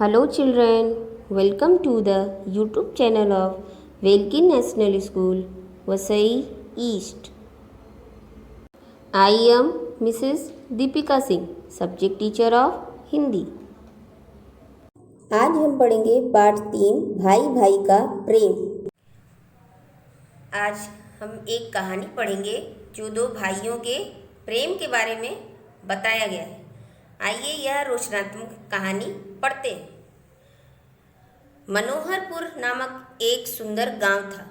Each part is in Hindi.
Hello children, welcome to the YouTube channel of Velkin National School, Vasai East. I am Mrs. Deepika Singh, subject teacher of Hindi. आज हम पढ़ेंगे पाठ 3 भाई भाई का प्रेम। आज हम एक कहानी पढ़ेंगे जो दो भाइयों के प्रेम के बारे में बताया गया है। आइए यह रोचनात्मक कहानी पढ़ते हैं। मनोहरपुर नामक एक सुंदर गांव था।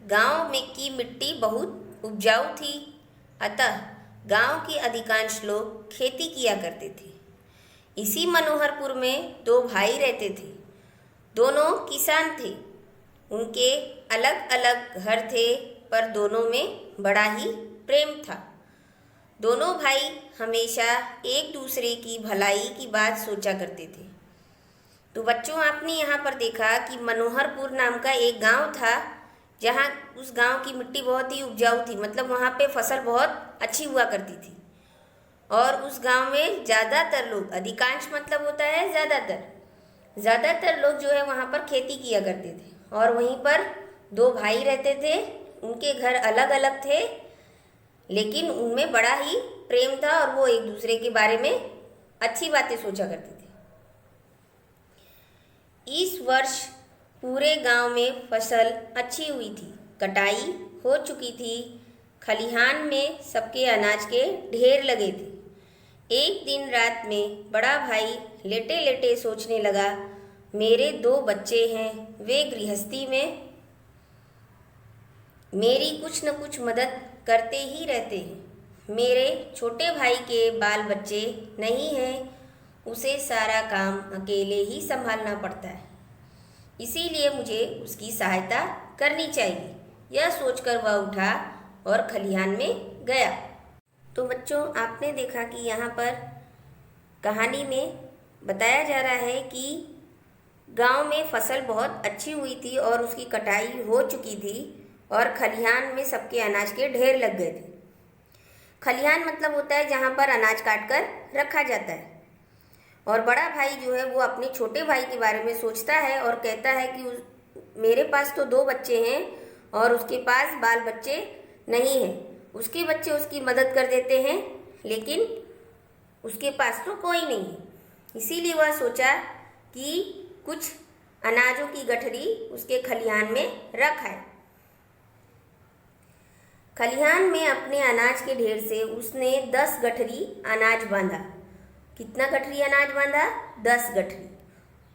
गांव में की मिट्टी बहुत उपजाऊ थी, अतः गांव के अधिकांश लोग खेती किया करते थे। इसी मनोहरपुर में दो भाई रहते थे। दोनों किसान थे। उनके अलग अलग घर थे, पर दोनों में बड़ा ही प्रेम था। दोनों भाई हमेशा एक दूसरे की भलाई की बात सोचा करते थे। तो बच्चों, आपने यहाँ पर देखा कि मनोहरपुर नाम का एक गांव था, जहाँ उस गांव की मिट्टी बहुत ही उपजाऊ थी, मतलब वहाँ पे फसल बहुत अच्छी हुआ करती थी। और उस गांव में ज़्यादातर लोग, अधिकांश मतलब होता है ज़्यादातर लोग जो है वहाँ पर खेती किया करते थे। और वहीं पर दो भाई रहते थे। उनके घर अलग अलग थे, लेकिन उनमें बड़ा ही प्रेम था और वो एक दूसरे के बारे में अच्छी बातें सोचा करते थे। इस वर्ष पूरे गांव में फसल अच्छी हुई थी, कटाई हो चुकी थी। खलिहान में सबके अनाज के ढेर लगे थे। एक दिन रात में बड़ा भाई लेटे लेटे सोचने लगा, मेरे दो बच्चे हैं, वे गृहस्थी में मेरी कुछ न कुछ मदद करते ही रहते हैं। मेरे छोटे भाई के बाल बच्चे नहीं हैं, उसे सारा काम अकेले ही संभालना पड़ता है, इसीलिए मुझे उसकी सहायता करनी चाहिए। यह सोचकर वह उठा और खलिहान में गया। तो बच्चों, आपने देखा कि यहाँ पर कहानी में बताया जा रहा है कि गांव में फसल बहुत अच्छी हुई थी और उसकी कटाई हो चुकी थी और खलिहान में सबके अनाज के ढेर लग गए थे। खलिहान मतलब होता है जहाँ पर अनाज काट कर रखा जाता है। और बड़ा भाई जो है वो अपने छोटे भाई के बारे में सोचता है और कहता है कि मेरे पास तो दो बच्चे हैं और उसके पास बाल बच्चे नहीं हैं। उसके बच्चे उसकी मदद कर देते हैं, लेकिन उसके पास तो कोई नहीं है। इसीलिए वह सोचा कि कुछ अनाजों की गठरी उसके खलिहान में रखाए। खलिहान में अपने अनाज के ढेर से उसने 10 गठरी अनाज बांधा। कितना गठरी अनाज बांधा? 10 गठरी।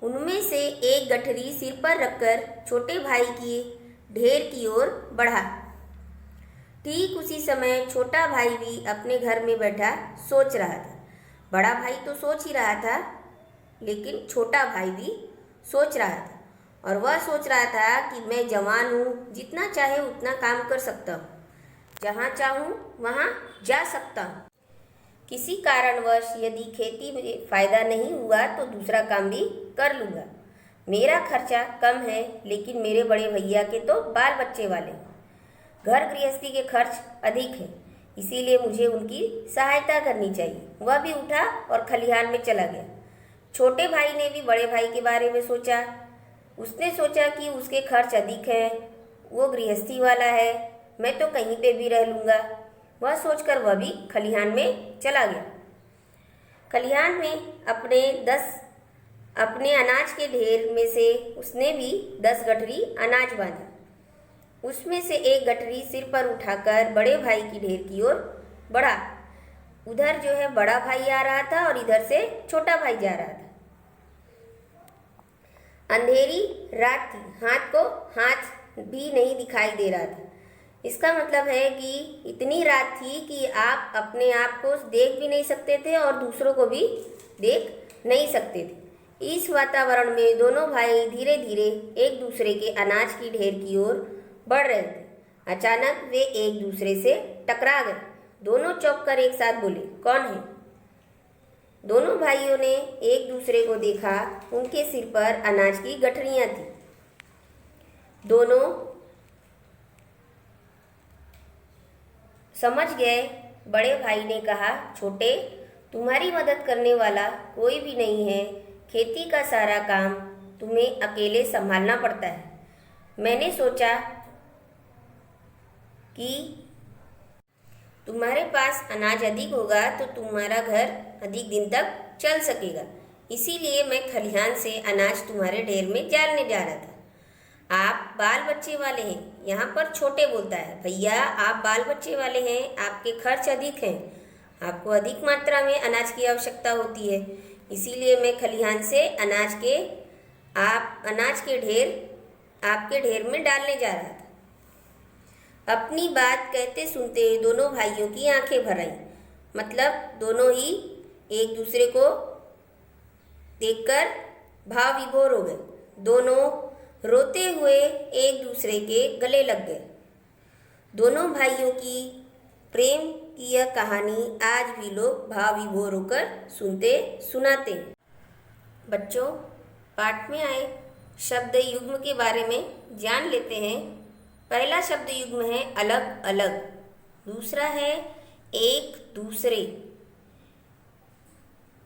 उनमें से एक गठरी सिर पर रखकर छोटे भाई की ढेर की ओर बढ़ा। ठीक उसी समय छोटा भाई भी अपने घर में बैठा सोच रहा था। बड़ा भाई तो सोच ही रहा था, लेकिन छोटा भाई भी सोच रहा था। और वह सोच रहा था कि मैं जवान हूँ, जितना चाहे उतना काम कर सकता हूँ, जहाँ चाहूँ वहाँ जा सकता हूँ। किसी कारणवश यदि खेती में फ़ायदा नहीं हुआ तो दूसरा काम भी कर लूँगा। मेरा खर्चा कम है, लेकिन मेरे बड़े भैया के तो बाल बच्चे वाले हैं। घर गृहस्थी के खर्च अधिक हैं, इसीलिए मुझे उनकी सहायता करनी चाहिए। वह भी उठा और खलिहान में चला गया। छोटे भाई ने भी बड़े भाई के बारे में सोचा। उसने सोचा कि उसके खर्च अधिक हैं, वो गृहस्थी वाला है, मैं तो कहीं पे भी रह लूँगा। वह सोचकर वह भी खलिहान में चला गया। खलिहान में अपने अनाज के ढेर में से उसने भी 10 गठरी अनाज बांधा। उसमें से एक गठरी सिर पर उठाकर बड़े भाई की ढेर की ओर बढ़ा। उधर जो है बड़ा भाई आ रहा था और इधर से छोटा भाई जा रहा था। अंधेरी रात थी, हाथ भी नहीं दिखाई दे रहा था। इसका मतलब है कि इतनी रात थी कि आप अपने आप को देख भी नहीं सकते थे और दूसरों को भी देख नहीं सकते थे। इस वातावरण में दोनों भाई धीरे धीरे एक दूसरे के अनाज की ढेर की ओर बढ़ रहे थे। अचानक वे एक दूसरे से टकरा गए। दोनों चौंक कर एक साथ बोले, कौन है? दोनों भाइयों ने एक दूसरे को देखा। उनके सिर पर अनाज की गठरियां थी। दोनों समझ गए। बड़े भाई ने कहा, छोटे, तुम्हारी मदद करने वाला कोई भी नहीं है, खेती का सारा काम तुम्हें अकेले संभालना पड़ता है। मैंने सोचा कि तुम्हारे पास अनाज अधिक होगा तो तुम्हारा घर अधिक दिन तक चल सकेगा। इसीलिए मैं खलिहान से अनाज तुम्हारे ढेर में डालने जा रहा था। आप बाल बच्चे वाले हैं। यहाँ पर छोटे बोलता है, भैया आप बाल बच्चे वाले हैं, आपके खर्च अधिक हैं, आपको अधिक मात्रा में अनाज की आवश्यकता होती है। इसीलिए मैं खलिहान से अनाज के ढेर आपके ढेर में डालने जा रहा था। अपनी बात कहते सुनते दोनों भाइयों की आंखें भर आईं। मतलब दोनों ही एक दूसरे को देखकर भाव विभोर हो गए। दोनों रोते हुए एक दूसरे के गले लग गए। दोनों भाइयों की प्रेम की यह कहानी आज भी लोग भाव विभोर होकर सुनते सुनाते हैं। बच्चों, पाठ में आए शब्द युग्म के बारे में जान लेते हैं। पहला शब्द युग्म है अलग अलग, दूसरा है एक दूसरे,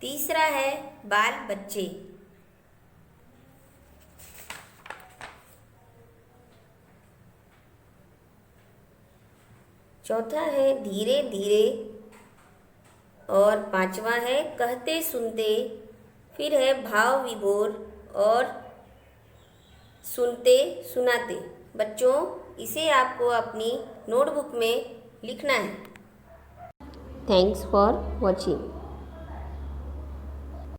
तीसरा है बाल बच्चे, चौथा है धीरे धीरे और पांचवा है कहते सुनते, फिर है भाव विभोर और सुनते सुनाते। बच्चों, इसे आपको अपनी नोटबुक में लिखना है। Thanks for watching.